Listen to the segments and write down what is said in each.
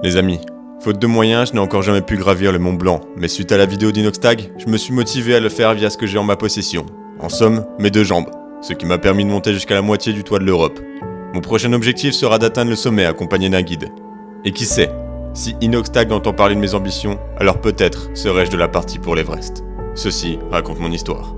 Les amis, faute de moyens, je n'ai encore jamais pu gravir le Mont Blanc, mais suite à la vidéo d'Inoxtag, je me suis motivé à le faire via ce que j'ai en ma possession. En somme, mes 2 jambes, ce qui m'a permis de monter jusqu'à la moitié du toit de l'Europe. Mon prochain objectif sera d'atteindre le sommet accompagné d'un guide. Et qui sait, si Inoxtag entend parler de mes ambitions, alors peut-être serai-je de la partie pour l'Everest. Ceci raconte mon histoire.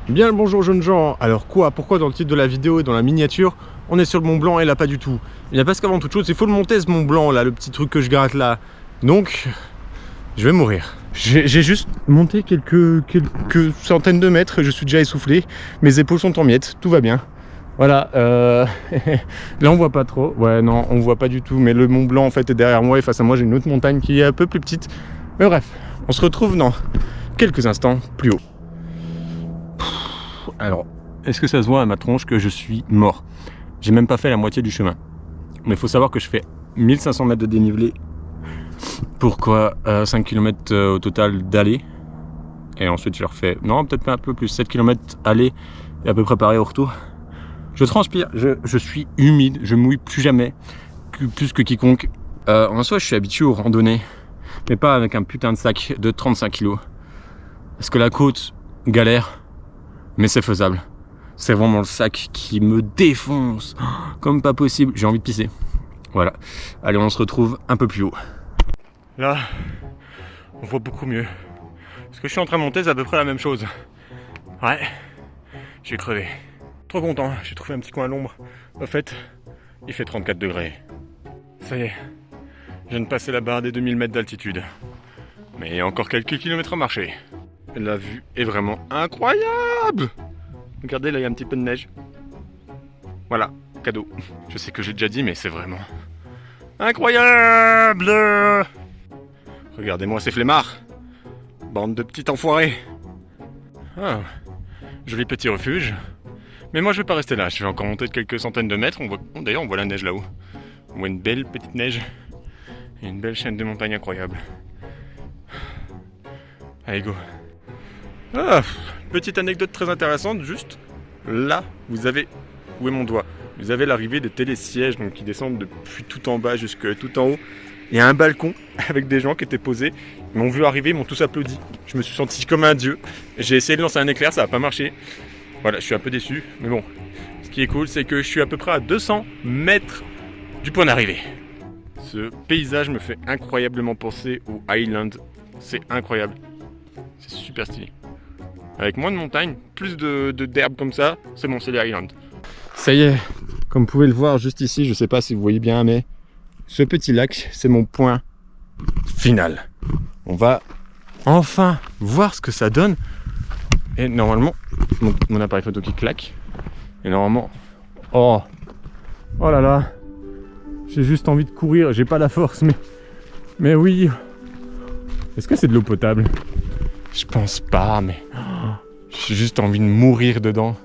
Bien le bonjour jeunes gens. Alors quoi, pourquoi dans le titre de la vidéo et dans la miniature on est sur le Mont Blanc et là pas du tout? Il y a parce qu'avant toute chose il faut le monter ce Mont Blanc là, le petit truc que je gratte là. Donc je vais mourir. J'ai juste monté quelques centaines de mètres, je suis déjà essoufflé, mes épaules sont en miettes, tout va bien. Voilà, là on voit pas trop, ouais non on voit pas du tout, mais le Mont Blanc en fait est derrière moi et face à moi j'ai une autre montagne qui est un peu plus petite. Mais bref, on se retrouve dans quelques instants plus haut. Alors, est-ce que ça se voit à ma tronche que je suis mort? J'ai même pas fait la moitié du chemin. Mais il faut savoir que je fais 1500 mètres de dénivelé. Pourquoi 5 km au total d'aller. Et ensuite je refais, non peut-être pas un peu plus, 7 km aller et à peu près pareil au retour. Je transpire, je suis humide, je mouille plus jamais, plus que quiconque. En soi je suis habitué aux randonnées, mais pas avec un putain de sac de 35 kg. Parce que la côte, galère. Mais c'est faisable. C'est vraiment le sac qui me défonce. Comme pas possible. J'ai envie de pisser. Voilà. Allez, on se retrouve un peu plus haut. Là, on voit beaucoup mieux. Ce que je suis en train de monter, c'est à peu près la même chose. Ouais. J'ai crevé. Trop content. J'ai trouvé un petit coin à l'ombre. En fait, il fait 34 degrés. Ça y est. Je viens de passer la barre des 2000 mètres d'altitude. Mais il y a encore quelques kilomètres à marcher. La vue est vraiment incroyable. Regardez, là il y a un petit peu de neige. Voilà, cadeau. Je sais que j'ai déjà dit, mais c'est vraiment incroyable. Regardez-moi ces flemmards. Bande de petits enfoirés. Ah, joli petit refuge. Mais moi je vais pas rester là, je vais encore monter de quelques centaines de mètres. D'ailleurs on voit la neige là-haut. On voit une belle petite neige. Et une belle chaîne de montagnes incroyable. Allez go. Ah, petite anecdote très intéressante, juste là, vous avez, où est mon doigt? Vous avez l'arrivée des télésièges donc, qui descendent depuis tout en bas jusque tout en haut. Il y a un balcon avec des gens qui étaient posés, ils m'ont vu arriver, ils m'ont tous applaudi. Je me suis senti comme un dieu. J'ai essayé de lancer un éclair, ça n'a pas marché. Voilà, je suis un peu déçu, mais bon. Ce qui est cool, c'est que je suis à peu près à 200 mètres du point d'arrivée. Ce paysage me fait incroyablement penser au Highland. C'est incroyable. C'est super stylé. Avec moins de montagnes, plus d'herbes comme ça, c'est bon, c'est les Highlands. Ça y est, comme vous pouvez le voir juste ici, je sais pas si vous voyez bien, mais ce petit lac, c'est mon point final. On va enfin voir ce que ça donne. Et normalement, mon appareil photo qui claque. Et normalement, oh là là, j'ai juste envie de courir, j'ai pas la force, mais oui. Est-ce que c'est de l'eau potable? Je pense pas, mais j'ai juste envie de mourir dedans.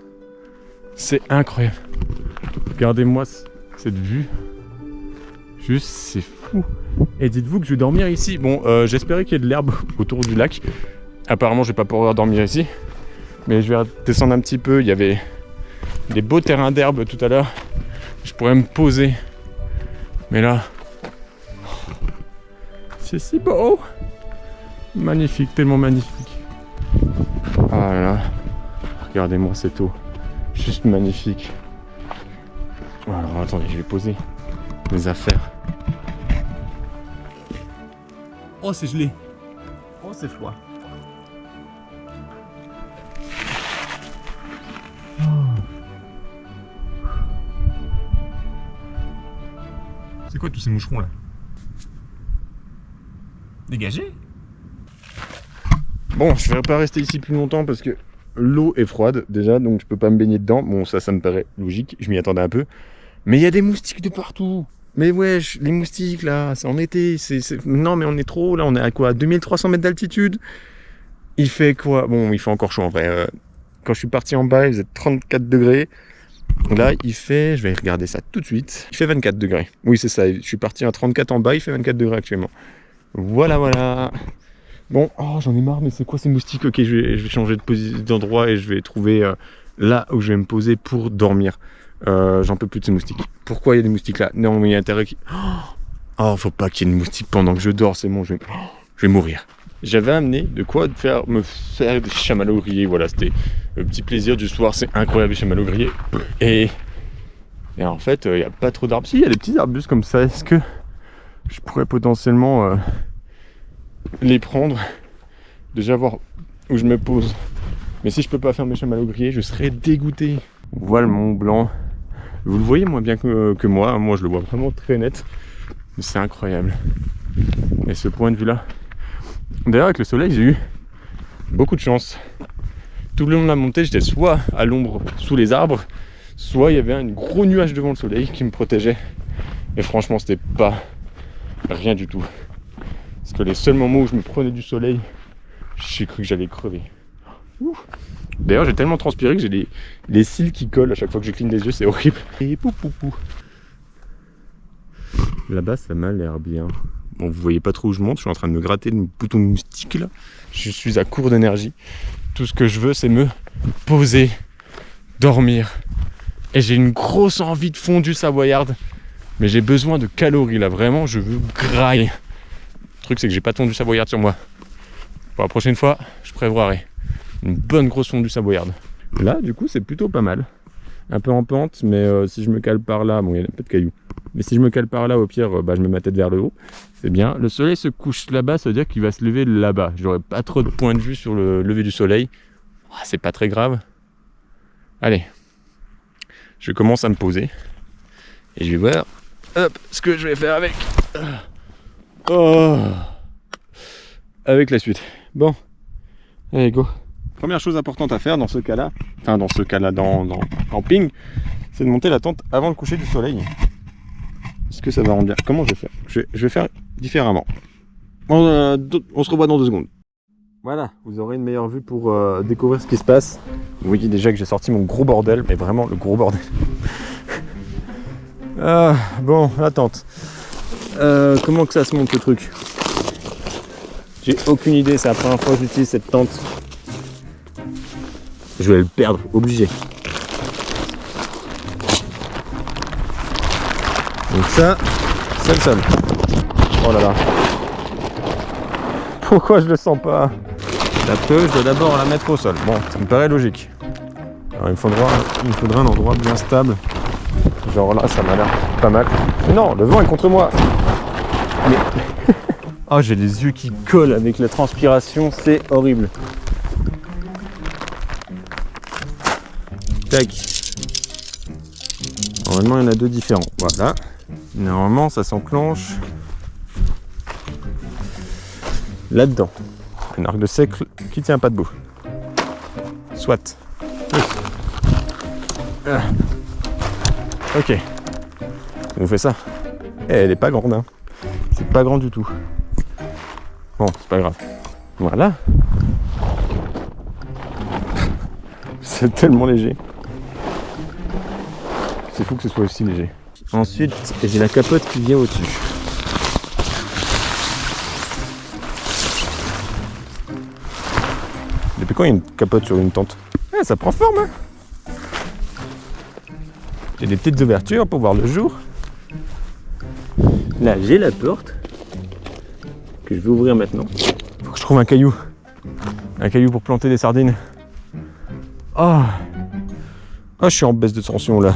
C'est incroyable. Regardez-moi cette vue. Juste, c'est fou. Et dites-vous que je vais dormir ici. Bon, j'espérais qu'il y ait de l'herbe autour du lac. Apparemment, je vais pas pouvoir dormir ici. Mais je vais descendre un petit peu. Il y avait des beaux terrains d'herbe tout à l'heure. Je pourrais me poser. Mais là, c'est si beau. Magnifique, tellement magnifique. Ah là là, regardez-moi cette eau, juste magnifique. Alors attendez, je vais poser mes affaires. Oh c'est gelé, oh c'est froid. C'est quoi tous ces moucherons là? Dégagez! Bon, je vais pas rester ici plus longtemps parce que l'eau est froide déjà, donc je peux pas me baigner dedans. Bon, ça me paraît logique, je m'y attendais un peu. Mais il y a des moustiques de partout. Mais wesh, les moustiques là, c'est en été. Non, mais on est trop haut là, on est à quoi, 2300 mètres d'altitude. Il fait quoi? Bon, il fait encore chaud en vrai. Quand je suis parti en bas, il faisait 34 degrés. Là, il fait, je vais regarder ça tout de suite. Il fait 24 degrés. Oui, c'est ça. Je suis parti à 34 en bas, il fait 24 degrés actuellement. Voilà. Bon, oh, j'en ai marre, mais c'est quoi ces moustiques? Ok, je vais changer d'endroit et je vais trouver là où je vais me poser pour dormir. J'en peux plus de ces moustiques. Pourquoi il y a des moustiques là? Non, mais il y a intérêt qui... Oh, faut pas qu'il y ait de moustiques pendant que je dors, c'est bon, je vais mourir. J'avais amené de quoi me faire des chamallows grillés. Voilà, c'était le petit plaisir du soir. C'est incroyable, les chamallows grillés. Et en fait, il n'y a pas trop d'arbres. Si, il y a des petits arbustes comme ça. Est-ce que je pourrais potentiellement les prendre? Déjà voir où je me pose. Mais si je peux pas faire mes chamallows grillés, je serais dégoûté. On voit le Mont Blanc. Vous le voyez moins bien que moi. Moi, je le vois vraiment très net. Mais c'est incroyable. Et ce point de vue-là... D'ailleurs, avec le soleil, j'ai eu beaucoup de chance. Tout le long de la montée, j'étais soit à l'ombre sous les arbres, soit il y avait un gros nuage devant le soleil qui me protégeait. Et franchement, c'était pas rien du tout. Parce que les seuls moments où je me prenais du soleil, j'ai cru que j'allais crever. D'ailleurs, j'ai tellement transpiré que j'ai les cils qui collent à chaque fois que je cligne les yeux, c'est horrible. Et pou. Là-bas, ça m'a l'air bien. Bon, vous voyez pas trop où je monte, je suis en train de me gratter le bouton moustique là. Je suis à court d'énergie. Tout ce que je veux, c'est me poser, dormir. Et j'ai une grosse envie de fondue savoyarde. Mais j'ai besoin de calories là, vraiment, je veux grailler. Le truc, c'est que j'ai pas de fondue savoyarde sur moi. Pour la prochaine fois, je prévoirai une bonne grosse fondue savoyarde. Là, du coup, c'est plutôt pas mal. Un peu en pente, mais si je me cale par là, bon, il y a un peu de cailloux. Mais si je me cale par là, au pire, je me mets ma tête vers le haut. C'est bien. Le soleil se couche là-bas, ça veut dire qu'il va se lever là-bas. J'aurai pas trop de points de vue sur le lever du soleil. Oh, c'est pas très grave. Allez. Je commence à me poser. Et je vais voir ce que je vais faire avec. Avec la suite. Bon. Allez, go. Première chose importante à faire dans ce cas-là, dans le camping, c'est de monter la tente avant le coucher du soleil. Est-ce que ça va rendre bien? Comment je vais faire? Je vais faire différemment. On se revoit dans 2 secondes. Voilà, vous aurez une meilleure vue pour découvrir ce qui se passe. Vous voyez déjà que j'ai sorti mon gros bordel, mais vraiment le gros bordel. Bon, la tente. Comment que ça se monte le truc? J'ai aucune idée, c'est la première fois que j'utilise cette tente. Je vais le perdre, obligé. Donc ça, c'est le sol. Oh là là. Pourquoi je le sens pas? La peu, je dois d'abord la mettre au sol. Bon, ça me paraît logique. Alors, il me faudra un endroit bien stable. Genre là, ça m'a l'air pas mal. Mais non, le vent est contre moi. Mais... oh, j'ai les yeux qui collent avec la transpiration, c'est horrible. Tac. Normalement, il y en a 2 différents. Voilà. Normalement, ça s'enclenche là-dedans. Un arc de cercle qui tient pas debout. Soit. Ok. On fait ça. Eh, elle est pas grande, hein. C'est pas grand du tout. Bon, c'est pas grave. Voilà. C'est tellement léger. C'est fou que ce soit aussi léger. Ensuite, j'ai la capote qui vient au-dessus. Depuis quand il y a une capote sur une tente? Ah, ça prend forme, hein. J'ai des petites ouvertures pour voir le jour. Là, j'ai la porte que je vais ouvrir maintenant. Faut que je trouve un caillou. Un caillou pour planter des sardines. Oh, je suis en baisse de tension là.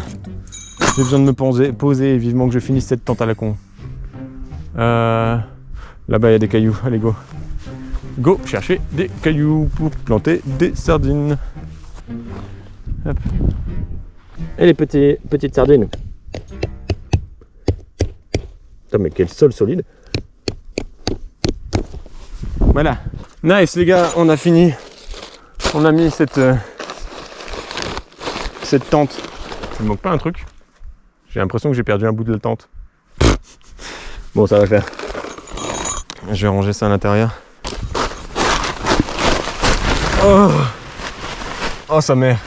J'ai besoin de me poser vivement que je finisse cette tente à la con. Là-bas, il y a des cailloux. Allez, go. Go chercher des cailloux pour planter des sardines. Hop. Et les petites sardines. Putain, mais quel sol solide. Voilà. Nice les gars, on a fini. On a mis cette tente. Il me manque pas un truc? J'ai l'impression que j'ai perdu un bout de la tente. Bon, ça va faire. Je vais ranger ça à l'intérieur. Oh sa mère.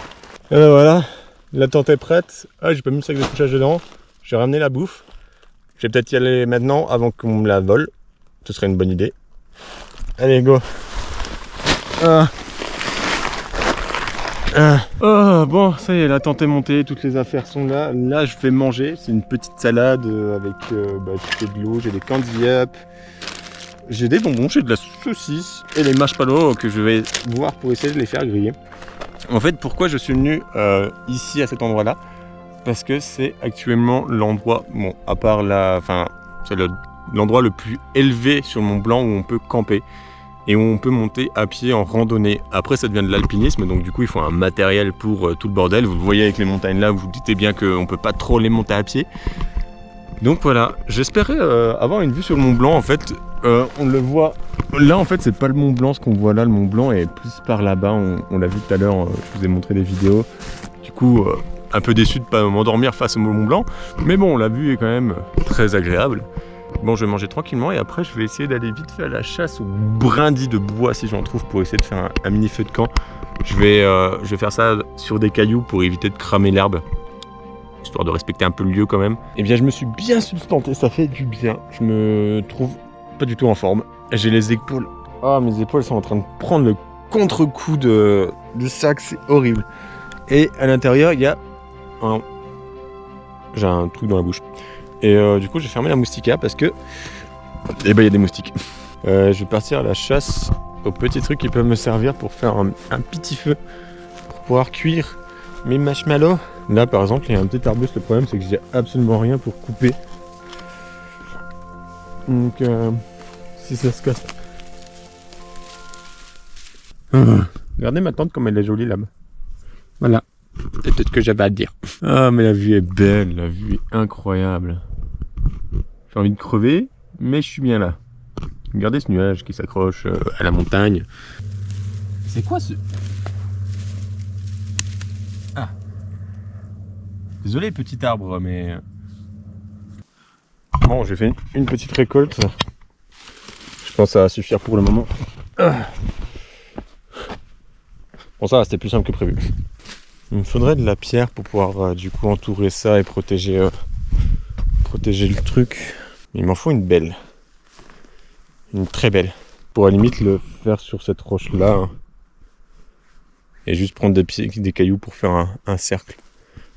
Et ben voilà, la tente est prête. Ah, j'ai pas mis le sac de couchage dedans. J'ai ramené la bouffe. Je vais peut-être y aller maintenant avant qu'on me la vole. Ce serait une bonne idée. Allez, go. Bon, ça y est, la tente est montée, toutes les affaires sont là. Là, je vais manger. C'est une petite salade avec j'ai de l'eau, j'ai des candy up, j'ai des bonbons, j'ai de la saucisse et les marshmallows que je vais voir pour essayer de les faire griller. En fait, pourquoi je suis venu ici à cet endroit-là? Parce que c'est actuellement l'endroit, bon, à part c'est l'endroit le plus élevé sur le Mont Blanc où on peut camper et où on peut monter à pied en randonnée. Après, ça devient de l'alpinisme, donc du coup, il faut un matériel pour tout le bordel. Vous le voyez avec les montagnes là, vous vous doutez bien qu'on ne peut pas trop les monter à pied. Donc voilà, j'espérais avoir une vue sur le Mont Blanc. En fait, on le voit là. En fait, c'est pas le Mont Blanc, ce qu'on voit là. Le Mont Blanc est plus par là-bas. On l'a vu tout à l'heure. Je vous ai montré des vidéos. Du coup, un peu déçu de pas m'endormir face au Mont Blanc, mais bon, la vue est quand même très agréable. Bon, je vais manger tranquillement et après, je vais essayer d'aller vite faire la chasse aux brindilles de bois si j'en trouve pour essayer de faire un mini feu de camp. Je vais faire ça sur des cailloux pour éviter de cramer l'herbe, histoire de respecter un peu le lieu quand même. Et bien, je me suis bien substanté, ça fait du bien. Je me trouve pas du tout en forme. J'ai les épaules. Ah, mes épaules sont en train de prendre le contre-coup du sac, c'est horrible. Et à l'intérieur, il y a j'ai un truc dans la bouche. Et du coup, j'ai fermé la moustiquaire parce que il y a des moustiques. Je vais partir à la chasse aux petits trucs qui peuvent me servir pour faire un petit feu, pour pouvoir cuire mes marshmallows. Là, par exemple, il y a un petit arbuste. Le problème, c'est que j'ai absolument rien pour couper. Donc, si ça se casse. Regardez ma tente comme elle est jolie là-bas. Voilà. C'est peut-être ce que j'avais à dire. Ah, mais la vue est belle, la vue est incroyable. J'ai envie de crever, mais je suis bien là. Regardez ce nuage qui s'accroche à la montagne. C'est quoi ce... Ah. Désolé, petit arbre, mais... Bon, j'ai fait une petite récolte. Je pense que ça va suffire pour le moment. Bon, ça va, c'était plus simple que prévu. Il me faudrait de la pierre pour pouvoir du coup entourer ça et protéger le truc. Il m'en faut une belle. Une très belle. Pour à la limite le faire sur cette roche là. Et juste prendre des cailloux pour faire un cercle.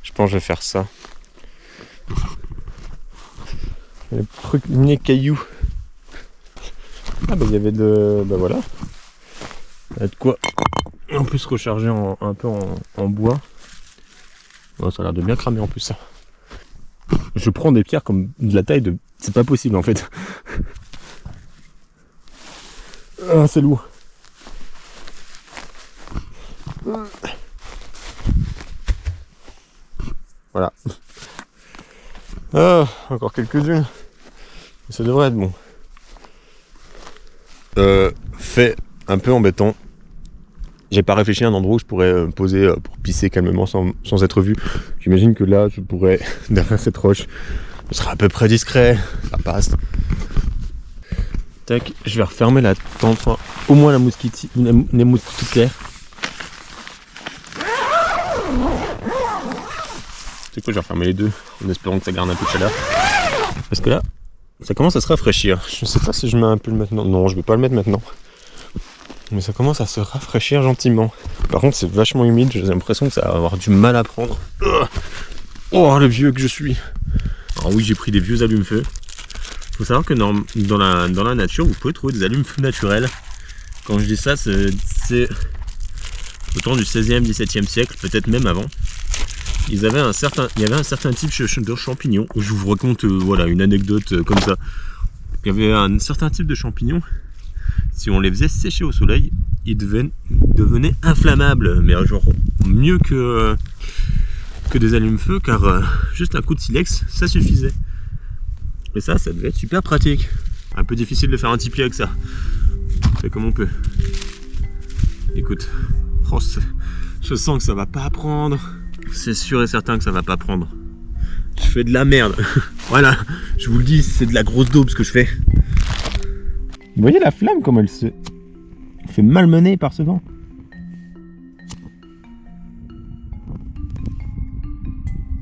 Je pense que je vais faire ça. Les premiers cailloux. Ah bah il y avait de... Bah voilà. Il y a de quoi en plus recharger un peu en bois. Oh, ça a l'air de bien cramer en plus ça. Je prends des pierres comme de la taille de... C'est pas possible en fait. Ah, c'est lourd. Voilà. Ah, encore quelques-unes. Ça devrait être bon. Fait un peu embêtant. J'ai pas réfléchi à un endroit où je pourrais me poser pour pisser calmement sans être vu. J'imagine que là, je pourrais, derrière cette roche, ce sera à peu près discret, ça passe. Tac, je vais refermer la tente, enfin, au moins la moustiquaire. C'est quoi, je vais refermer les deux, en espérant que ça garde un peu de chaleur. Parce que là, ça commence à se rafraîchir. Je sais pas si je mets un peu le maintenant. Non, je vais pas le mettre maintenant. Mais ça commence à se rafraîchir gentiment. Par contre, c'est vachement humide, j'ai l'impression que ça va avoir du mal à prendre. Oh, le vieux que je suis. Alors oui, j'ai pris des vieux allumes-feu. Faut savoir que dans la nature, vous pouvez trouver des allumes-feu naturels. Quand je dis ça, c'est autour du 16e, 17e siècle, peut-être même avant. Il y avait un certain type de champignons. Je vous raconte voilà, une anecdote comme ça. Il y avait un certain type de champignons. Si on les faisait sécher au soleil, ils devenaient inflammables, mais genre mieux que des allumes-feu, car juste un coup de silex, ça suffisait. Et ça devait être super pratique. Un peu difficile de faire un tipi avec ça. fait comme on peut. Écoute, oh, je sens que ça va pas prendre. C'est sûr et certain que ça va pas prendre. Je fais de la merde. Voilà, je vous le dis, c'est de la grosse daube ce que je fais. Vous voyez la flamme comme elle se fait malmener par ce vent.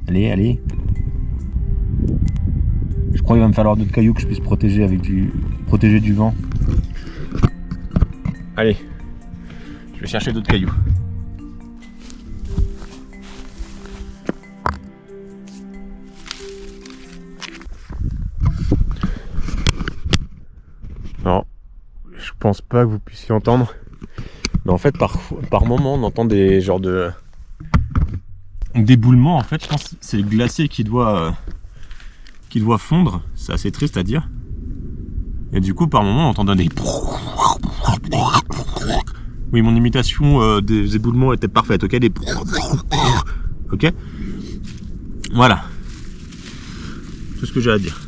Allez, allez. Je crois qu'il va me falloir d'autres cailloux que je puisse protéger avec protéger du vent. Allez, je vais chercher d'autres cailloux. Non, je pense pas que vous puissiez entendre. Mais en fait, par moment, on entend des genres de d'éboulements. En fait, je pense que c'est le glacier qui doit fondre. C'est assez triste à dire. Et du coup, par moment, on entend des... Oui, mon imitation des éboulements était parfaite, ok? Des... Ok? Voilà. Tout ce que j'ai à dire.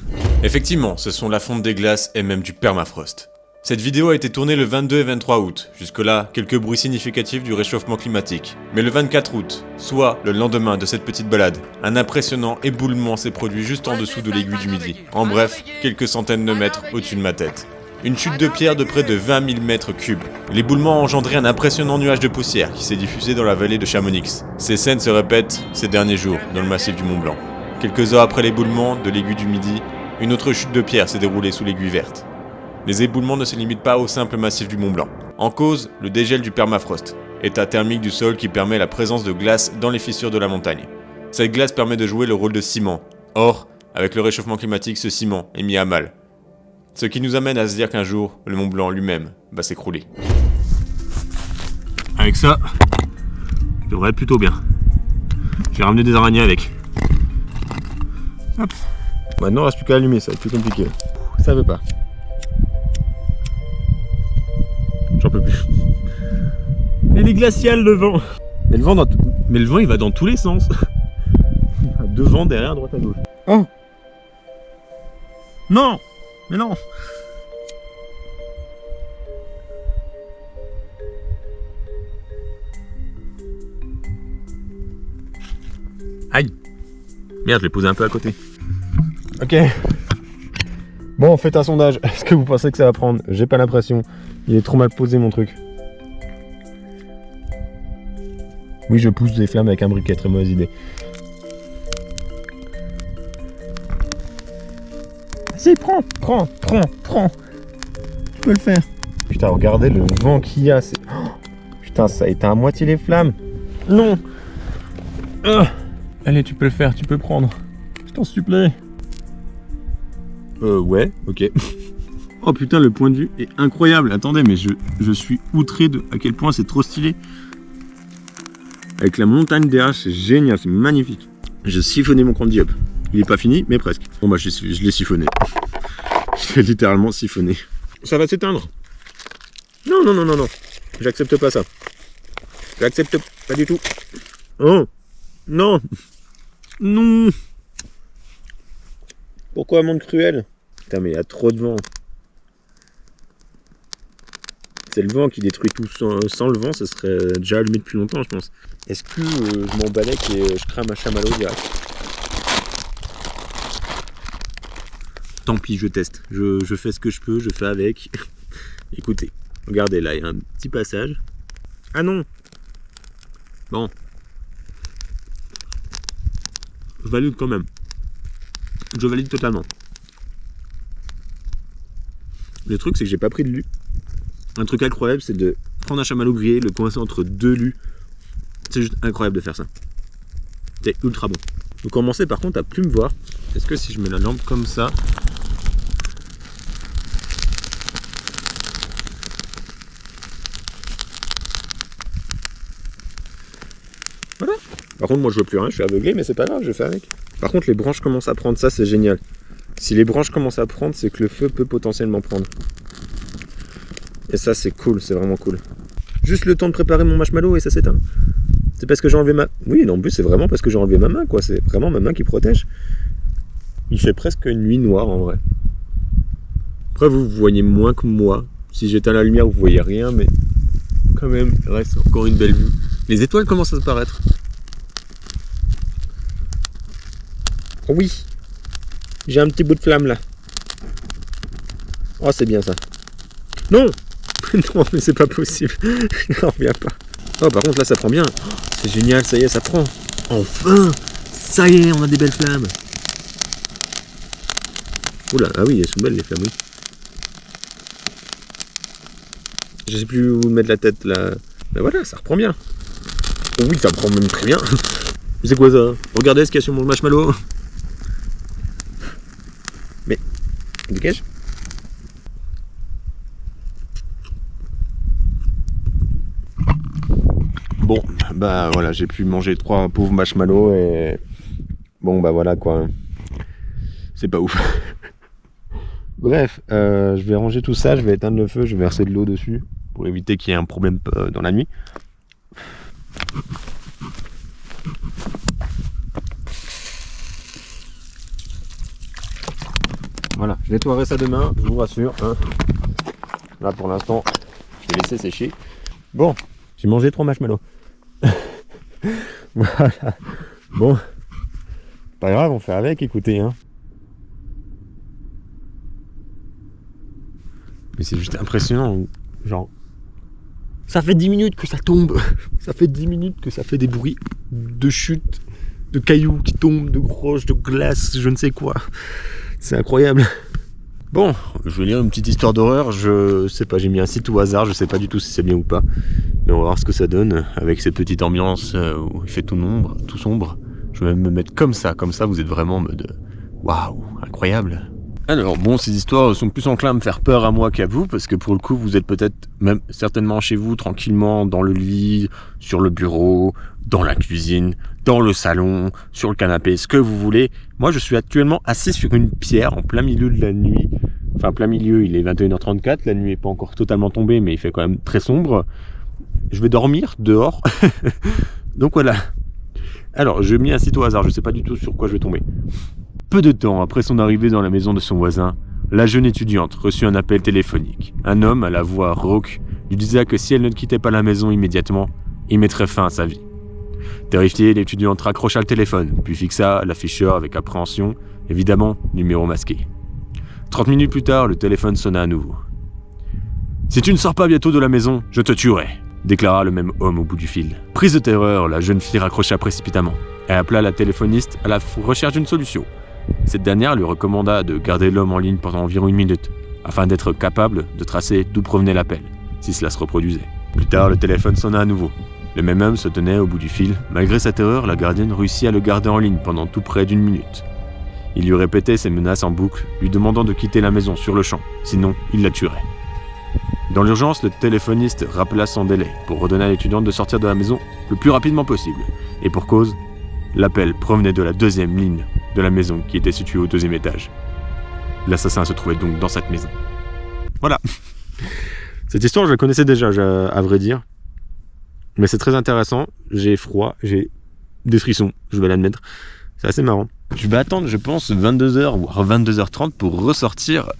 Effectivement, ce sont la fonte des glaces et même du permafrost. Cette vidéo a été tournée le 22 et 23 août, jusque-là, quelques bruits significatifs du réchauffement climatique. Mais le 24 août, soit le lendemain de cette petite balade, un impressionnant éboulement s'est produit juste en dessous de l'aiguille du Midi. En bref, quelques centaines de mètres au-dessus de ma tête. Une chute de pierre de près de 20 000 mètres cubes. L'éboulement a engendré un impressionnant nuage de poussière qui s'est diffusé dans la vallée de Chamonix. Ces scènes se répètent ces derniers jours dans le massif du Mont Blanc. Quelques heures après l'éboulement de l'aiguille du Midi, une autre chute de pierre s'est déroulée sous l'aiguille verte. Les éboulements ne se limitent pas au simple massif du Mont Blanc. En cause, le dégel du permafrost, état thermique du sol qui permet la présence de glace dans les fissures de la montagne. Cette glace permet de jouer le rôle de ciment. Or, avec le réchauffement climatique, ce ciment est mis à mal. Ce qui nous amène à se dire qu'un jour, le Mont Blanc lui-même va s'écrouler. Avec ça, je devrais être plutôt bien. J'ai ramené des araignées avec. Hop. Maintenant, il reste plus qu'à allumer, ça va être plus compliqué. Ça veut pas. J'en peux plus. Mais il est glacial le vent. Mais le vent il va dans tous les sens. Devant, derrière, droite à gauche. Oh. Non. Mais non. Aïe. Merde, je l'ai posé un peu à côté. Ok. Bon, faites un sondage. Est-ce que vous pensez que ça va prendre? J'ai pas l'impression. Il est trop mal posé mon truc. Oui, je pousse des flammes avec un briquet, très mauvaise idée. Vas-y, prends. Tu peux le faire. Putain, regardez le vent qu'il y a. Oh, putain, ça éteint à moitié les flammes. Non. Allez, tu peux le faire, tu peux prendre. Je t'en supplie. Ouais, ok. Oh putain, le point de vue est incroyable. Attendez, mais je suis outré de à quel point c'est trop stylé. Avec la montagne derrière, c'est génial, c'est magnifique. J'ai siphonné mon candy up. Il est pas fini, mais presque. Bon bah je l'ai siphonné. Je l'ai littéralement siphonné. Ça va s'éteindre. Non. J'accepte pas ça. J'accepte pas du tout. Oh. Non. Non. Pourquoi un monde cruel? Putain, mais il y a trop de vent. C'est le vent qui détruit tout. Sans le vent, ça serait déjà allumé depuis longtemps, je pense. Est-ce que je m'embalèque et je crame un chamallow direct? Tant pis, je teste. Je fais ce que je peux, je fais avec. Écoutez, regardez là, il y a un petit passage. Ah non. Bon. Je valide quand même. Je valide totalement. Le truc, c'est que j'ai pas pris de lus. Un truc incroyable, c'est de prendre un chamallow grillé, le coincer entre deux lus. C'est juste incroyable de faire ça. C'est ultra bon. Vous commencez par contre à plus me voir. Est-ce que si je mets la lampe comme ça... Voilà. Par contre, moi je vois plus rien, je suis aveuglé, mais c'est pas grave, je fais avec. Par contre, les branches commencent à prendre, ça c'est génial. Si les branches commencent à prendre, c'est que le feu peut potentiellement prendre. Et ça c'est cool, c'est vraiment cool. Juste le temps de préparer mon marshmallow et ça s'éteint. C'est parce que j'ai enlevé ma... Oui, non, en plus c'est vraiment parce que j'ai enlevé ma main, quoi. C'est vraiment ma main qui protège. Il fait presque une nuit noire en vrai. Après vous voyez moins que moi. Si j'éteins la lumière, vous voyez rien, mais quand même, il reste encore une belle vue. Les étoiles commencent à apparaître. Oh oui, j'ai un petit bout de flamme là. Oh, c'est bien ça. Non, non, mais c'est pas possible. Non, reviens pas. Oh, par contre, là, ça prend bien. Oh, c'est génial, ça y est, ça prend. Enfin, ça y est, on a des belles flammes. Oula, ah oui, elles sont belles les flammes, oui. Je sais plus où mettre la tête là. Ben voilà, ça reprend bien. Oh oui, ça prend même très bien. C'est quoi ça? Regardez ce qu'il y a sur mon marshmallow. Mais, dégage. Bon, bah voilà, j'ai pu manger 3 pauvres marshmallows et... Bon, bah voilà quoi. C'est pas ouf. Bref, je vais ranger tout ça, je vais éteindre le feu, je vais verser de l'eau dessus pour éviter qu'il y ait un problème dans la nuit. Voilà, je nettoierai ça demain, je vous rassure. Hein. Là pour l'instant, je vais laisser sécher. Bon, j'ai mangé 3 marshmallows. Voilà. Bon, pas grave, on fait avec, écoutez. Hein. Mais c'est juste impressionnant, genre... Ça fait 10 minutes que ça tombe. Ça fait 10 minutes que ça fait des bruits de chute, de cailloux qui tombent, de roches, de glace, je ne sais quoi. C'est incroyable. Bon, je vais lire une petite histoire d'horreur. Je sais pas, j'ai mis un site au hasard, je sais pas du tout si c'est bien ou pas. Mais on va voir ce que ça donne avec cette petite ambiance où il fait tout sombre. Je vais même me mettre comme ça vous êtes vraiment en mode waouh, incroyable. Alors bon, ces histoires sont plus enclins à me faire peur à moi qu'à vous, parce que pour le coup, vous êtes peut-être même certainement chez vous, tranquillement, dans le lit, sur le bureau, dans la cuisine, dans le salon, sur le canapé, ce que vous voulez. Moi, je suis actuellement assis sur une pierre en plein milieu de la nuit. Enfin, plein milieu, il est 21h34, la nuit est pas encore totalement tombée, mais il fait quand même très sombre. Je vais dormir dehors. Donc voilà. Alors, je mis un site au hasard, je sais pas du tout sur quoi je vais tomber. Peu de temps après son arrivée dans la maison de son voisin, la jeune étudiante reçut un appel téléphonique. Un homme à la voix rauque lui disait que si elle ne quittait pas la maison immédiatement, il mettrait fin à sa vie. Terrifiée, l'étudiante raccrocha le téléphone, puis fixa l'afficheur avec appréhension, évidemment, numéro masqué. 30 minutes plus tard, le téléphone sonna à nouveau. « Si tu ne sors pas bientôt de la maison, je te tuerai », déclara le même homme au bout du fil. Prise de terreur, la jeune fille raccrocha précipitamment. Elle appela la téléphoniste à la recherche d'une solution. Cette dernière lui recommanda de garder l'homme en ligne pendant environ 1 minute, afin d'être capable de tracer d'où provenait l'appel, si cela se reproduisait. Plus tard, le téléphone sonna à nouveau. Le même homme se tenait au bout du fil. Malgré sa terreur, la gardienne réussit à le garder en ligne pendant tout près d'1 minute. Il lui répétait ses menaces en boucle, lui demandant de quitter la maison sur le champ, sinon il la tuerait. Dans l'urgence, le téléphoniste rappela sans délai pour ordonner à l'étudiante de sortir de la maison le plus rapidement possible. Et pour cause, l'appel provenait de la 2e ligne de la maison qui était située au 2e étage. L'assassin se trouvait donc dans cette maison. Voilà. Cette histoire, je la connaissais déjà, à vrai dire. Mais c'est très intéressant. J'ai froid, j'ai des frissons, je vais l'admettre. C'est assez marrant. Je vais attendre, je pense, 22h voire 22h30 pour ressortir,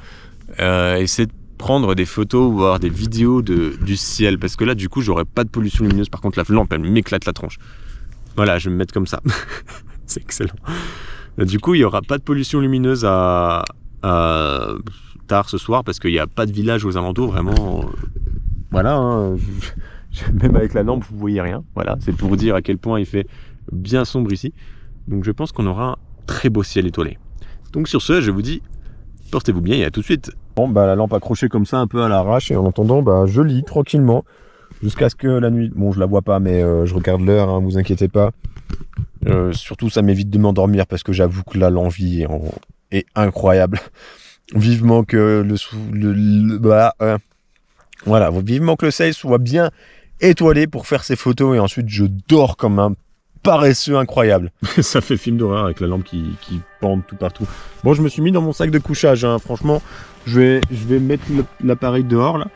essayer de prendre des photos, voire des vidéos du ciel. Parce que là, du coup, j'aurai pas de pollution lumineuse. Par contre, la lampe, elle m'éclate la tronche. Voilà, je vais me mettre comme ça. C'est excellent. Là, du coup, il n'y aura pas de pollution lumineuse à tard ce soir parce qu'il n'y a pas de village aux alentours, vraiment. Voilà, hein, même avec la lampe, vous voyez rien. Voilà, c'est pour dire à quel point il fait bien sombre ici. Donc je pense qu'on aura un très beau ciel étoilé. Donc sur ce, je vous dis, portez-vous bien et à tout de suite. Bon, bah la lampe accrochée comme ça, un peu à l'arrache, et en attendant, bah je lis tranquillement. Jusqu'à ce que la nuit... Bon, je la vois pas, mais je regarde l'heure, hein, vous inquiétez pas. Surtout, ça m'évite de m'endormir parce que j'avoue que là, l'envie est incroyable. Vivement que voilà, vivement que le ciel soit bien étoilé pour faire ces photos et ensuite je dors comme un paresseux incroyable. Ça fait film d'horreur avec la lampe qui pend tout partout. Bon, je me suis mis dans mon sac de couchage, hein. Franchement, je vais mettre l'appareil dehors là.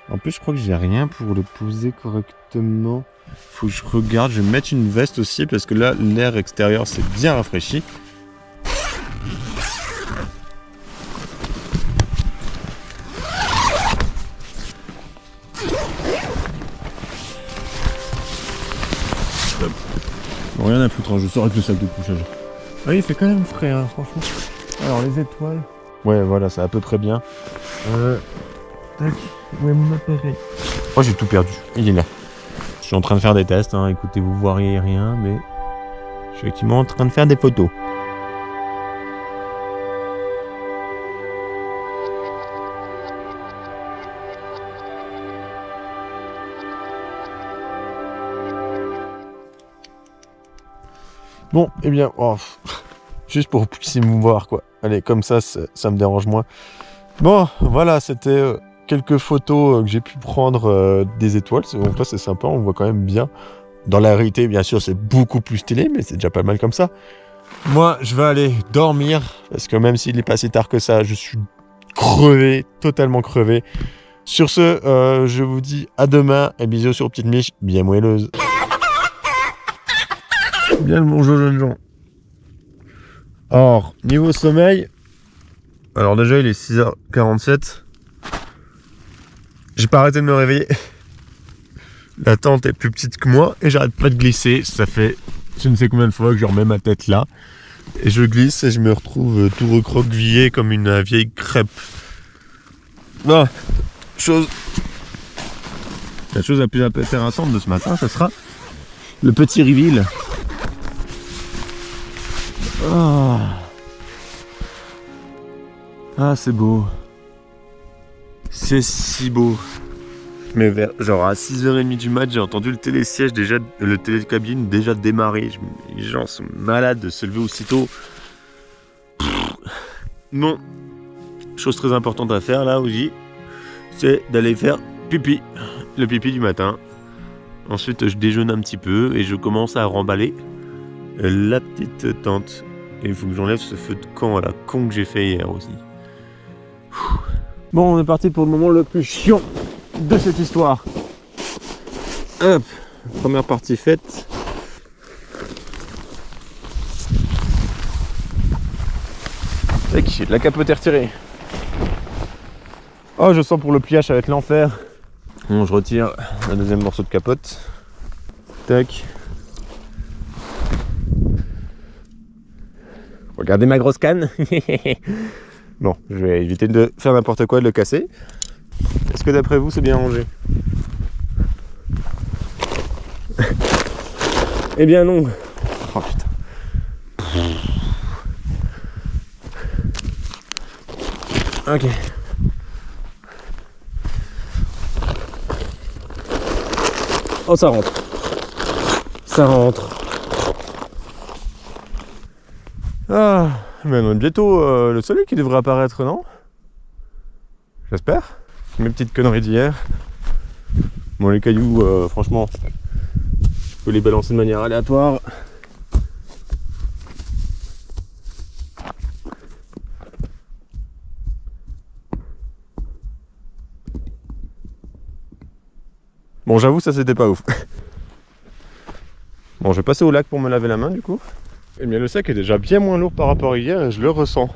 En plus, je crois que j'ai rien pour le poser correctement. Faut que je regarde, je vais mettre une veste aussi parce que là, l'air extérieur s'est bien rafraîchi. Hop. Bon, rien à foutre, hein, je sors avec le sac de couchage. Ah, il fait quand même frais, hein, franchement. Alors, les étoiles. Ouais, voilà, c'est à peu près bien. Tac, où est mon appareil? Oh, j'ai tout perdu. Il est là. Je suis en train de faire des tests, hein. Écoutez, vous voyez rien, mais je suis effectivement en train de faire des photos. Bon, eh bien, oh, juste pour que vous puissiez me voir, quoi. Allez, comme ça me dérange moins. Bon, voilà, c'était quelques photos que j'ai pu prendre des étoiles. En vrai, c'est sympa, on voit quand même bien. Dans la réalité, bien sûr, c'est beaucoup plus stylé, mais c'est déjà pas mal comme ça. Moi, je vais aller dormir, parce que même s'il n'est pas si tard que ça, je suis crevé, totalement crevé. Sur ce, je vous dis à demain, et bisous sur Petite Miche, bien moelleuse. Bien le bonjour jeunes gens. Or, niveau sommeil, alors déjà il est 6h47. J'ai pas arrêté de me réveiller. La tente est plus petite que moi et j'arrête pas de glisser. Ça fait je ne sais combien de fois que je remets ma tête là. Et je glisse et je me retrouve tout recroquevillé comme une vieille crêpe. Non, la chose la plus intéressante de ce matin, ce sera le petit reveal. Ah, c'est beau. C'est si beau. Mais vers genre à 6h30 du mat, j'ai entendu le télésiège déjà, le télécabine déjà démarrer. Les gens sont malades de se lever aussitôt. Bon, chose très importante à faire là aussi, c'est d'aller faire pipi. Le pipi du matin. Ensuite, je déjeune un petit peu et je commence à remballer la petite tente. Et il faut que j'enlève ce feu de camp à la con que j'ai fait hier aussi. Bon, on est parti pour le moment le plus chiant de cette histoire. Hop, première partie faite. Tac, la capote est retirée. Oh, je sens pour le pliage ça va être l'enfer. Bon, je retire un deuxième morceau de capote. Tac. Regardez ma grosse canne. Bon, je vais éviter de faire n'importe quoi, de le casser. Est-ce que d'après vous, c'est bien rangé? Eh bien non. Oh putain. Ok. Oh, ça rentre. Ça rentre. Ah, mais on a bientôt le soleil qui devrait apparaître, non? J'espère. Mes petites conneries d'hier. Bon, les cailloux, franchement, je peux les balancer de manière aléatoire. Bon, j'avoue, ça c'était pas ouf. Bon, je vais passer au lac pour me laver la main du coup. Eh bien, le sac est déjà bien moins lourd par rapport à hier et je le ressens.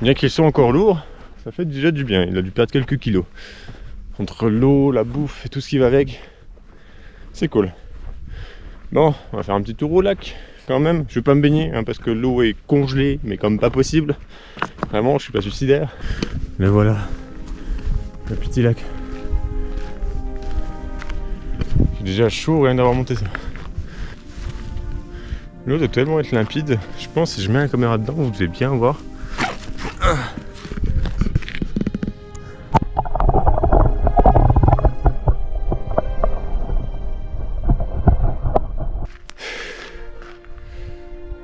Bien qu'il soit encore lourd, ça fait déjà du bien. Il a dû perdre quelques kilos. Entre l'eau, la bouffe et tout ce qui va avec, c'est cool. Bon, on va faire un petit tour au lac quand même. Je vais pas me baigner hein, parce que l'eau est congelée, mais comme pas possible. Vraiment, je suis pas suicidaire. Mais voilà, le petit lac. J'ai déjà chaud rien d'avoir monté ça. L'eau doit tellement être limpide. Je pense que si je mets la caméra dedans, vous devez bien voir.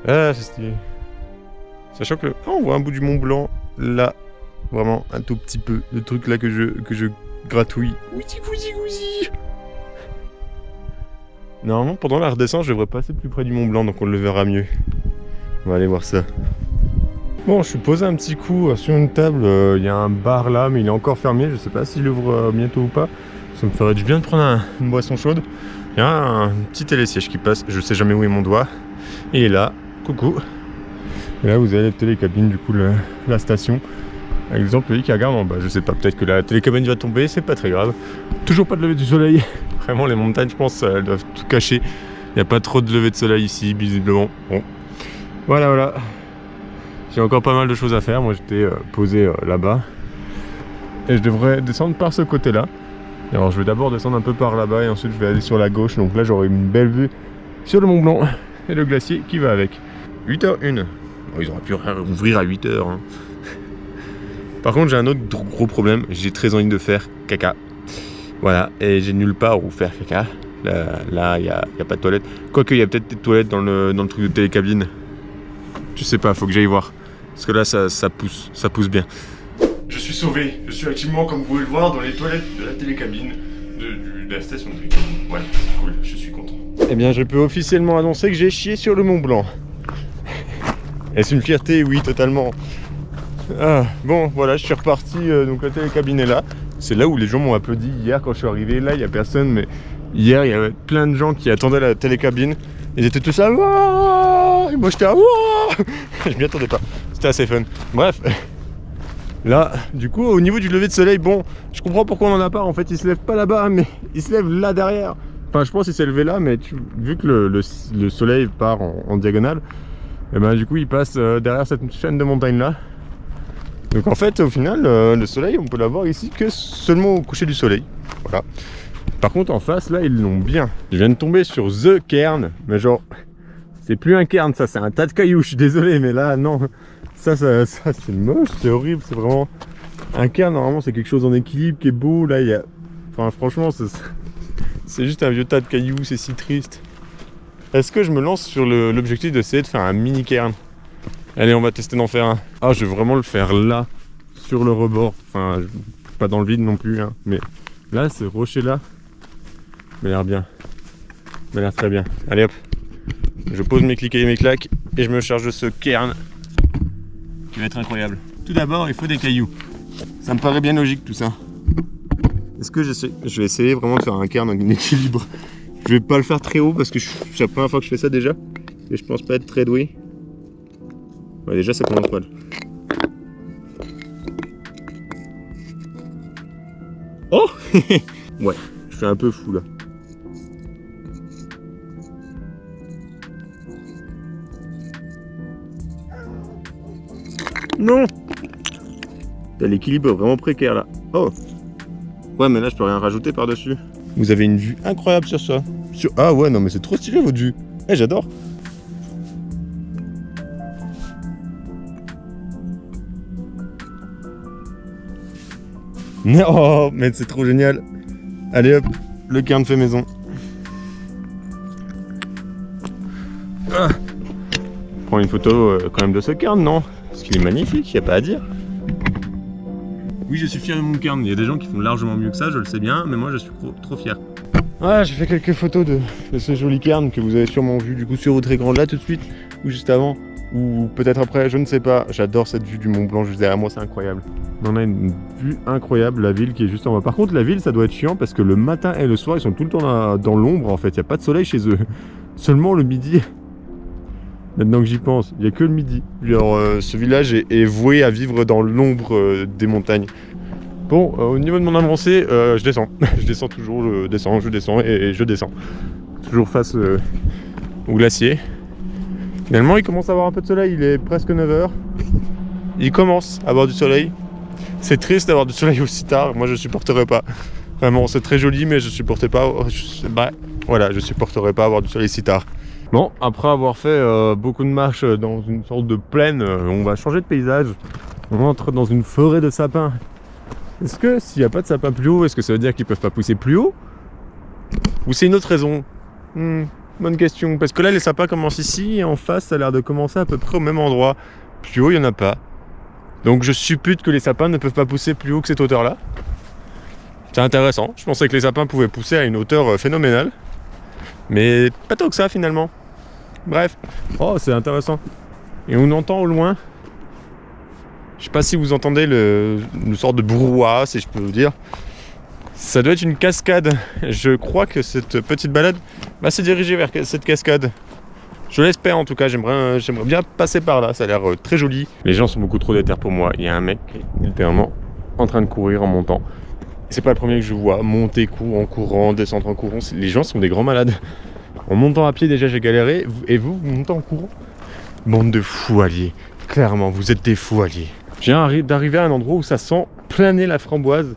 Ah, c'est stylé. Sachant que on voit un bout du Mont Blanc là, vraiment un tout petit peu. Le truc là que je gratouille. Ouzi, ouzi, ouzi. Normalement, pendant la redescente, je devrais passer plus près du Mont Blanc, donc on le verra mieux. On va aller voir ça. Bon, je suis posé un petit coup sur une table. Il y a un bar là, mais il est encore fermé. Je sais pas s'il ouvre bientôt ou pas. Ça me ferait du bien de prendre une boisson chaude. Il y a un petit télésiège qui passe. Je sais jamais où est mon doigt. Et il est là. Coucou. Et là, vous avez la télécabine, du coup, la station. Avec les employés qui regardent en bas. Je sais pas, peut-être que la télécabine va tomber. C'est pas très grave. Toujours pas de lever du soleil. Vraiment, les montagnes, je pense, elles doivent tout cacher. Il n'y a pas trop de lever de soleil ici, visiblement. Bon, voilà. J'ai encore pas mal de choses à faire. Moi, j'étais posé là-bas. Et je devrais descendre par ce côté-là. Alors, je vais d'abord descendre un peu par là-bas et ensuite je vais aller sur la gauche. Donc là, j'aurai une belle vue sur le Mont Blanc et le glacier qui va avec. 8h01. Bon, ils auraient pu ouvrir à 8h. Hein. Par contre, j'ai un autre gros problème. J'ai très envie de faire caca. Voilà, et j'ai nulle part où faire caca. Là, il n'y a pas de toilette. Quoique, il y a peut-être des toilettes dans le truc de télécabine. Je sais pas, faut que j'aille voir. Parce que là, ça pousse bien. Je suis sauvé. Je suis actuellement, comme vous pouvez le voir, dans les toilettes de la télécabine de la station de télécabine. Voilà, cool, je suis content. Eh bien, je peux officiellement annoncer que j'ai chié sur le Mont Blanc. Est-ce une fierté? Oui, totalement. Ah, bon, voilà, je suis reparti. Donc la télécabine est là. C'est là où les gens m'ont applaudi hier quand je suis arrivé. Là, il n'y a personne, mais hier, il y avait plein de gens qui attendaient la télécabine. Ils étaient tous là. Wouah, et moi, j'étais là. Wouah. Je m'y attendais pas. C'était assez fun. Bref. Là, du coup, au niveau du lever de soleil, bon, je comprends pourquoi on en a pas. En fait, il se lève pas là-bas, mais il se lève là derrière. Enfin, je pense qu'il s'est levé là, mais vu que le soleil part en diagonale, et ben du coup, il passe derrière cette chaîne de montagne là. Donc en fait, au final, le soleil, on peut l'avoir ici que seulement au coucher du soleil. Voilà. Par contre, en face, là, ils l'ont bien. Je viens de tomber sur The Cairn, mais genre, c'est plus un cairn, ça, c'est un tas de cailloux. Je suis désolé, mais là, non. Ça c'est moche, c'est horrible, c'est vraiment... Un cairn, normalement, c'est quelque chose en équilibre, qui est beau. Là, il y a... Enfin, franchement, c'est juste un vieux tas de cailloux, c'est si triste. Est-ce que je me lance sur l'objectif d'essayer de faire un mini cairn? Allez, on va tester d'en faire un. Ah, je vais vraiment le faire là, sur le rebord. Enfin, pas dans le vide non plus, hein. Mais là, ce rocher-là, il m'a l'air bien. Il m'a l'air très bien. Allez hop, je pose mes clics et mes claques et je me charge de ce cairn qui va être incroyable. Tout d'abord, il faut des cailloux. Ça me paraît bien logique tout ça. Est-ce que je vais essayer vraiment de faire un cairn en équilibre. Je vais pas le faire très haut parce que c'est la première fois que je fais ça déjà. Et je pense pas être très doué. Ouais, déjà ça commence mal. Oh. Ouais, je suis un peu fou là. Non. L'équilibre est vraiment précaire là. Oh. Ouais, mais là je peux rien rajouter par dessus. Vous avez une vue incroyable sur ça. Ah ouais, non mais c'est trop stylé votre vue. Eh, j'adore. Oh, mais c'est trop génial. Allez hop, le cairn fait maison. Ah. Prends une photo quand même de ce cairn, non? Parce qu'il est magnifique, y a pas à dire. Oui, je suis fier de mon cairn. Il y a des gens qui font largement mieux que ça, je le sais bien, mais moi je suis trop fier. Ouais, j'ai fait quelques photos de ce joli cairn que vous avez sûrement vu du coup sur votre écran là tout de suite, ou juste avant, ou peut-être après, je ne sais pas. J'adore cette vue du Mont Blanc juste derrière moi, c'est incroyable. On a une vue incroyable, la ville qui est juste en bas. Par contre, la ville, ça doit être chiant parce que le matin et le soir, ils sont tout le temps dans l'ombre en fait. Il n'y a pas de soleil chez eux. Seulement le midi. Maintenant que j'y pense, il n'y a que le midi. Alors, ce village est voué à vivre dans l'ombre des montagnes. Bon, au niveau de mon avancée, je descends. Je descends toujours, je descends et je descends. Toujours face au glacier. Finalement, il commence à avoir un peu de soleil. Il est presque 9h. Il commence à avoir du soleil. C'est triste d'avoir du soleil aussi tard. Moi, je supporterais pas. Vraiment, c'est très joli, mais je supportais pas. Voilà, je supporterais pas avoir du soleil si tard. Bon, après avoir fait beaucoup de marches dans une sorte de plaine, on va changer de paysage. On entre dans une forêt de sapins. Est-ce que s'il n'y a pas de sapins plus haut, est-ce que ça veut dire qu'ils peuvent pas pousser plus haut? Ou c'est une autre raison? Bonne question. Parce que là, les sapins commencent ici et en face, ça a l'air de commencer à peu près au même endroit. Plus haut, il n'y en a pas. Donc je suppute que les sapins ne peuvent pas pousser plus haut que cette hauteur-là. C'est intéressant. Je pensais que les sapins pouvaient pousser à une hauteur phénoménale. Mais pas tant que ça finalement. Bref. Oh, c'est intéressant. Et on entend au loin. Je sais pas si vous entendez une sorte de brouhaha, si je peux vous dire. Ça doit être une cascade. Je crois que cette petite balade va se diriger vers cette cascade. Je l'espère en tout cas, j'aimerais bien passer par là, ça a l'air très joli. Les gens sont beaucoup trop déter pour moi. Il y a un mec qui est littéralement en train de courir en montant. C'est pas le premier que je vois, monter en courant, descendre en courant. Les gens sont des grands malades. En montant à pied déjà j'ai galéré, et vous montez en courant. Bande de fous alliés, clairement vous êtes des fous alliés. Je viens d'arriver à un endroit où ça sent planer la framboise.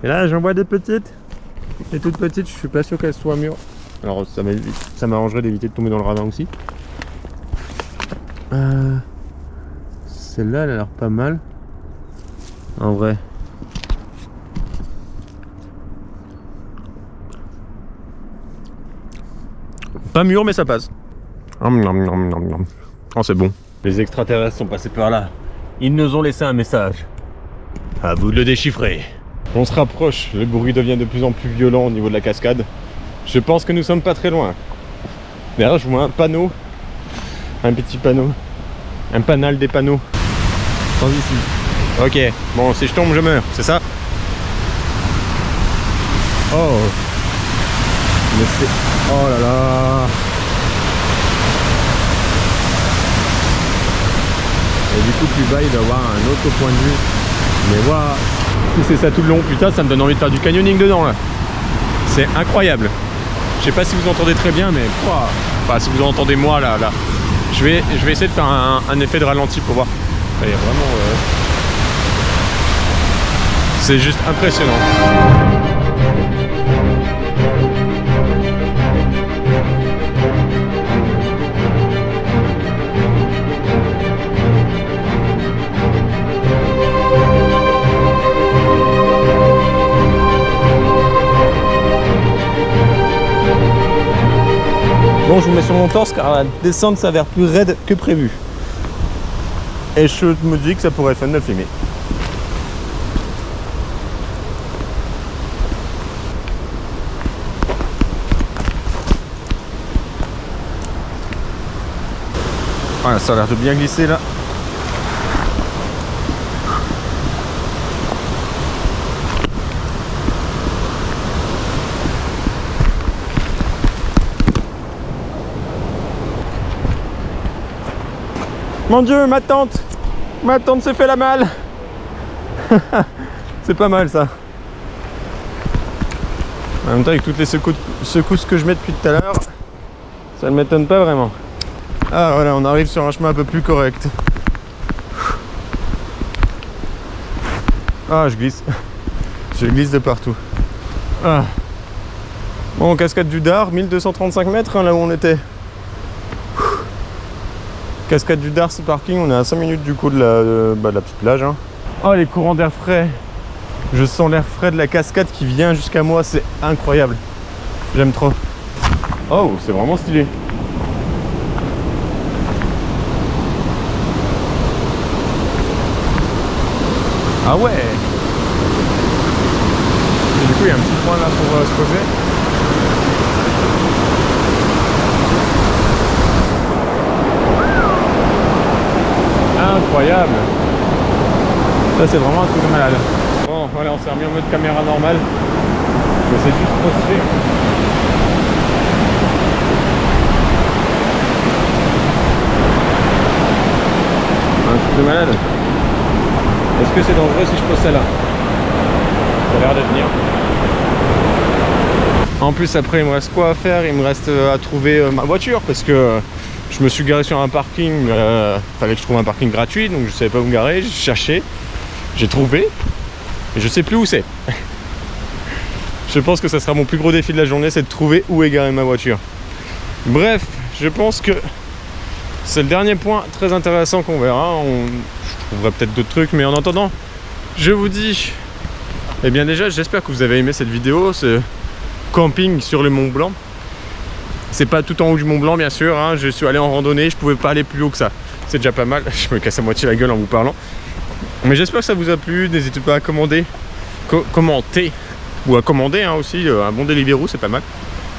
Et là j'en vois des petites, des toutes petites, je suis pas sûr qu'elles soient mûres. Alors ça m'arrangerait d'éviter de tomber dans le ravin aussi. Celle-là elle a l'air pas mal. En vrai. Pas mûr mais ça passe. Oh c'est bon. Les extraterrestres sont passés par là. Ils nous ont laissé un message. À vous de le déchiffrer. On se rapproche, le bruit devient de plus en plus violent au niveau de la cascade. Je pense que nous sommes pas très loin. Derrière je vois un panneau. Un petit panneau. Un panel des panneaux. Sans ici. Ok, bon si je tombe je meurs, c'est ça? Oh. Mais c'est... Oh là là. Et du coup plus bas il doit y avoir un autre point de vue. Mais waouh. Si c'est ça tout le long, putain ça me donne envie de faire du canyoning dedans là. C'est incroyable. Je sais pas si vous entendez très bien mais... Wow. Enfin si vous entendez moi là. Je vais essayer de faire un effet de ralenti pour voir. Ça y est vraiment... C'est juste impressionnant. Bon, je vous mets sur mon torse car la descente s'avère plus raide que prévu. Et je me dis que ça pourrait être fun de le filmer. Voilà, ça a l'air de bien glisser là. Mon Dieu, ma tante s'est fait la malle. C'est pas mal ça. En même temps avec toutes les secousses que je mets depuis tout à l'heure, ça ne m'étonne pas vraiment. Ah voilà, on arrive sur un chemin un peu plus correct. Ah, je glisse. Je glisse de partout. Ah. Bon, cascade du Dard, 1235 mètres hein, là où on était. Cascade du Dard, c'est parking, on est à 5 minutes du coup de la petite plage. Hein. Oh, les courants d'air frais. Je sens l'air frais de la cascade qui vient jusqu'à moi, c'est incroyable. J'aime trop. Oh, c'est vraiment stylé. Ah ouais. Et du coup, il y a un petit point là pour se poser. Incroyable. Ça c'est vraiment un truc de malade. Bon voilà, on s'est remis en mode caméra normale. Mais c'est juste trop stylé. Un truc de malade. Est-ce que c'est dangereux si je pose celle-là? Ça a l'air de tenir. En plus après il me reste quoi à faire? Il me reste à trouver ma voiture parce que je me suis garé sur un parking, fallait que je trouve un parking gratuit, donc je savais pas où me garer, j'ai cherché, j'ai trouvé, et je sais plus où c'est. Je pense que ça sera mon plus gros défi de la journée, c'est de trouver où est garée ma voiture. Bref, je pense que c'est le dernier point très intéressant qu'on verra. Je trouverai peut-être d'autres trucs, mais en attendant, je vous dis, eh bien déjà, j'espère que vous avez aimé cette vidéo, ce camping sur le Mont Blanc. C'est pas tout en haut du Mont Blanc bien sûr, hein. Je suis allé en randonnée, je pouvais pas aller plus haut que ça. C'est déjà pas mal, je me casse à moitié la gueule en vous parlant. Mais j'espère que ça vous a plu, n'hésitez pas à commenter ou à commander hein, aussi, un bon Deliveroo c'est pas mal.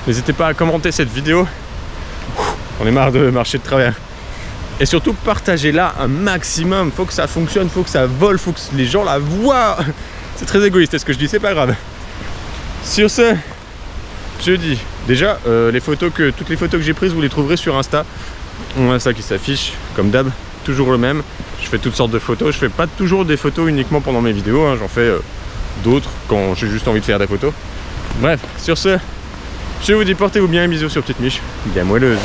N'hésitez pas à commenter cette vidéo, on est marre de marcher de travers. Et surtout partagez-la un maximum, faut que ça fonctionne, faut que ça vole, faut que les gens la voient. C'est très égoïste, est-ce que je dis, c'est pas grave. Sur ce, je dis déjà toutes les photos que j'ai prises vous les trouverez sur Insta. On a ça qui s'affiche comme d'hab, toujours le même. Je fais toutes sortes de photos, je fais pas toujours des photos uniquement pendant mes vidéos, hein. J'en fais d'autres quand j'ai juste envie de faire des photos. Bref, sur ce, Je vous dis portez-vous bien, bisous sur Petite Miche, bien moelleuse.